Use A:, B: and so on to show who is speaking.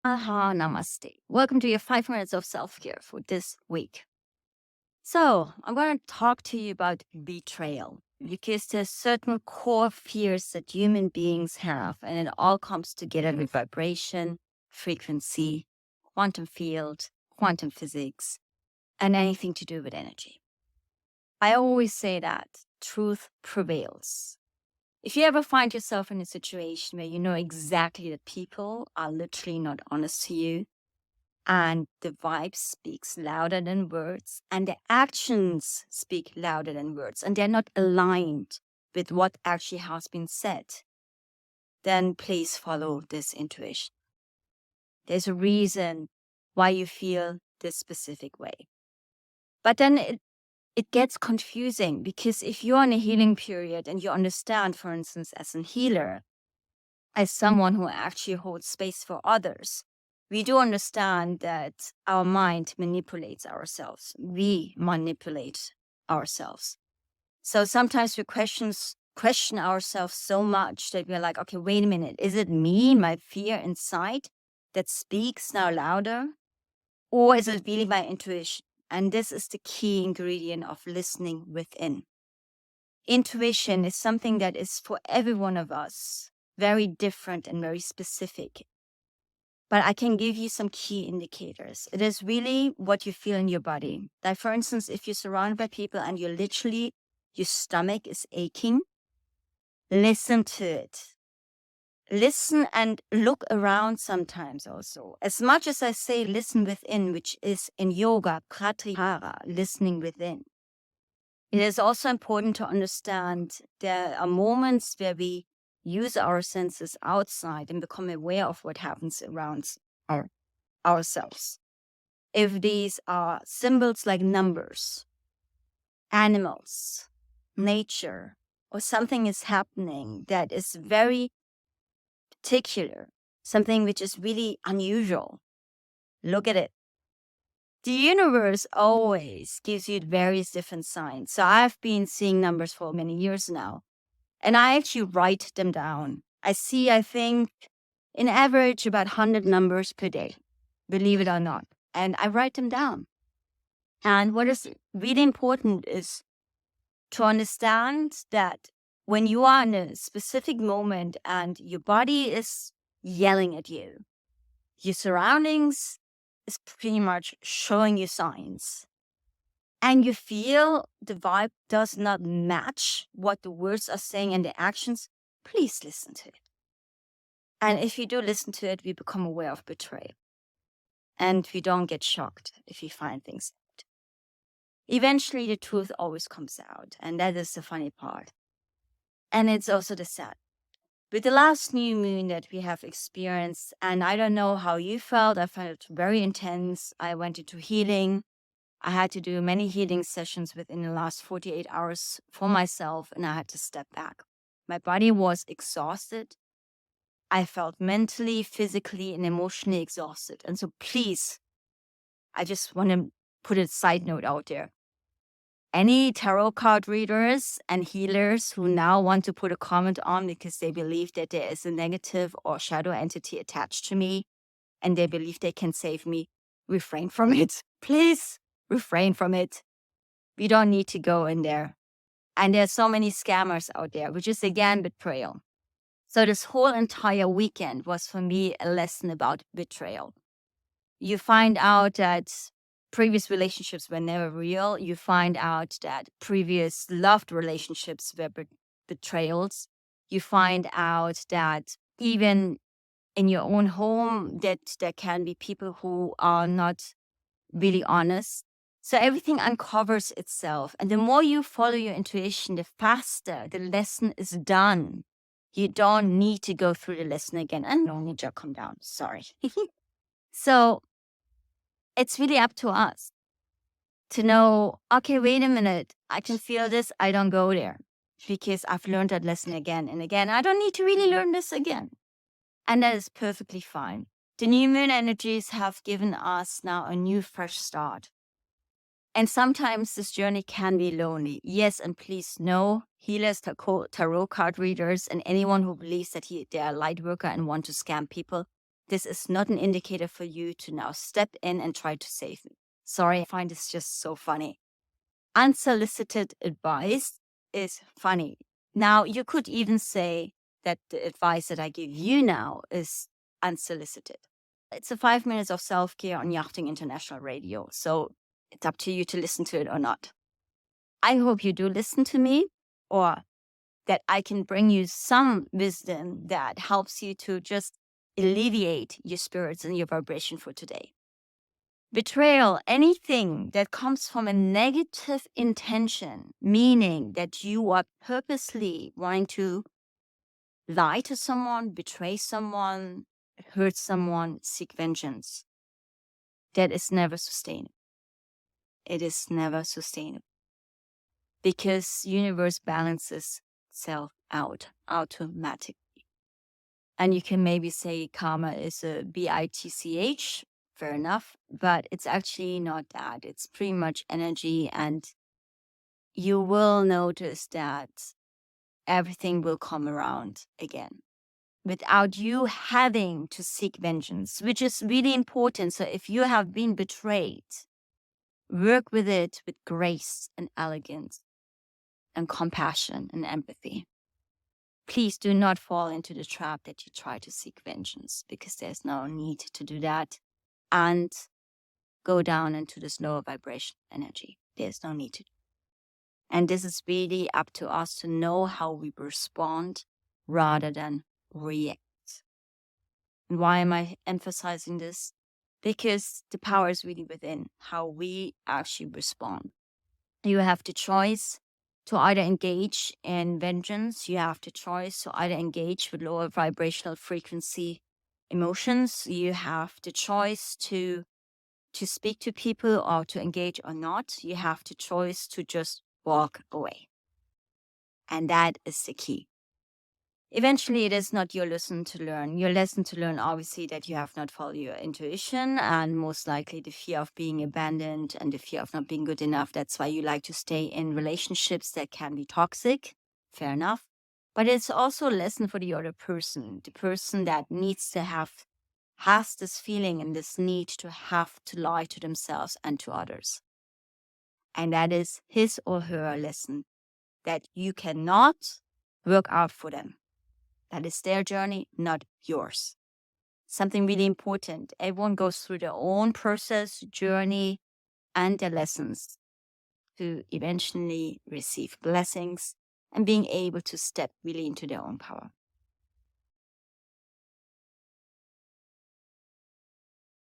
A: Aha, namaste. Welcome to your 5 minutes of self care for this week. So, I'm going to talk to you about betrayal because there's certain core fears that human beings have, and it all comes together with vibration, frequency, quantum field, quantum physics, and anything to do with energy. I always say that truth prevails. If you ever find yourself in a situation where you know exactly that people are literally not honest to you, and the vibe speaks louder than words, and the actions speak louder than words, and they're not aligned with what actually has been said, then please follow this intuition. There's a reason why you feel this specific way. But then it gets confusing because if you're in a healing period and you understand, for instance, as a healer, as someone who actually holds space for others, we do understand that our mind manipulates ourselves. We manipulate ourselves. So sometimes we question ourselves so much that we're like, okay, wait a minute. Is it me, my fear inside, that speaks now louder? Or is it really my intuition? And this is the key ingredient of listening within. Intuition is something that is for every one of us very different and very specific. But I can give you some key indicators. It is really what you feel in your body. Like, for instance, if you're surrounded by people and you're literally, your stomach is aching, listen to it. Listen and look around sometimes also. As much as I say listen within, which is in yoga, pratyahara, listening within, it is also important to understand there are moments where we use our senses outside and become aware of what happens around ourselves. If these are symbols like numbers, animals, nature, or something is happening that is very particular, something which is really unusual, look at it. The universe always gives you various different signs. So I've been seeing numbers for many years now. And I actually write them down. I think, in average about 100 numbers per day, believe it or not. And I write them down. And what is really important is to understand that when you are in a specific moment and your body is yelling at you, your surroundings is pretty much showing you signs, and you feel the vibe does not match what the words are saying and the actions, please listen to it. And if you do listen to it, we become aware of betrayal. And we don't get shocked if we find things out. Eventually, the truth always comes out. And that is the funny part. And it's also the sad. With the last new moon that we have experienced, and I don't know how you felt, I found it very intense. I went into healing. I had to do many healing sessions within the last 48 hours for myself, and I had to step back. My body was exhausted. I felt mentally, physically, and emotionally exhausted. And so please, I just want to put a side note out there. Any tarot card readers and healers who now want to put a comment on because they believe that there is a negative or shadow entity attached to me and they believe they can save me, refrain from it. Please refrain from it. We don't need to go in there. And there's so many scammers out there, which is again betrayal. So this whole entire weekend was for me a lesson about betrayal. You find out that previous relationships were never real. You find out that previous loved relationships were betrayals. You find out that even in your own home, that there can be people who are not really honest. So everything uncovers itself. And the more you follow your intuition, the faster the lesson is done. You don't need to go through the lesson again. And no need to come down. Sorry. So it's really up to us to know, okay, wait a minute. I can feel this. I don't go there because I've learned that lesson again and again. I don't need to really learn this again. And that is perfectly fine. The new moon energies have given us now a new fresh start. And sometimes this journey can be lonely. Yes, and please know, healers, tarot card readers, and anyone who believes that they are a light worker and want to scam people, this is not an indicator for you to now step in and try to save me. Sorry, I find this just so funny. Unsolicited advice is funny. Now, you could even say that the advice that I give you now is unsolicited. It's a 5 minutes of self-care on Yachting International Radio, so it's up to you to listen to it or not. I hope you do listen to me, or that I can bring you some wisdom that helps you to just alleviate your spirits and your vibration for today. Betrayal, anything that comes from a negative intention, meaning that you are purposely wanting to lie to someone, betray someone, hurt someone, seek vengeance, that is never sustainable. It is never sustainable. Because universe balances itself out automatically. And you can maybe say karma is a bitch, fair enough, but it's actually not that. It's pretty much energy, and you will notice that everything will come around again without you having to seek vengeance, which is really important. So if you have been betrayed, work with it with grace and elegance and compassion and empathy. Please do not fall into the trap that you try to seek vengeance, because there's no need to do that, and go down into this lower vibration energy. There's no need to. And this is really up to us to know how we respond rather than react. And why am I emphasizing this? Because the power is really within how we actually respond. You have the choice to either engage in vengeance. You have the choice to either engage with lower vibrational frequency emotions. You have the choice to speak to people or to engage or not. You have the choice to just walk away. And that is the key. Eventually, it is not your lesson to learn. Your lesson to learn, obviously, that you have not followed your intuition, and most likely the fear of being abandoned and the fear of not being good enough. That's why you like to stay in relationships that can be toxic. Fair enough. But it's also a lesson for the other person, the person that has this feeling and this need to have to lie to themselves and to others. And that is his or her lesson that you cannot work out for them. That is their journey, not yours. Something really important. Everyone goes through their own process, journey, and their lessons to eventually receive blessings and being able to step really into their own power.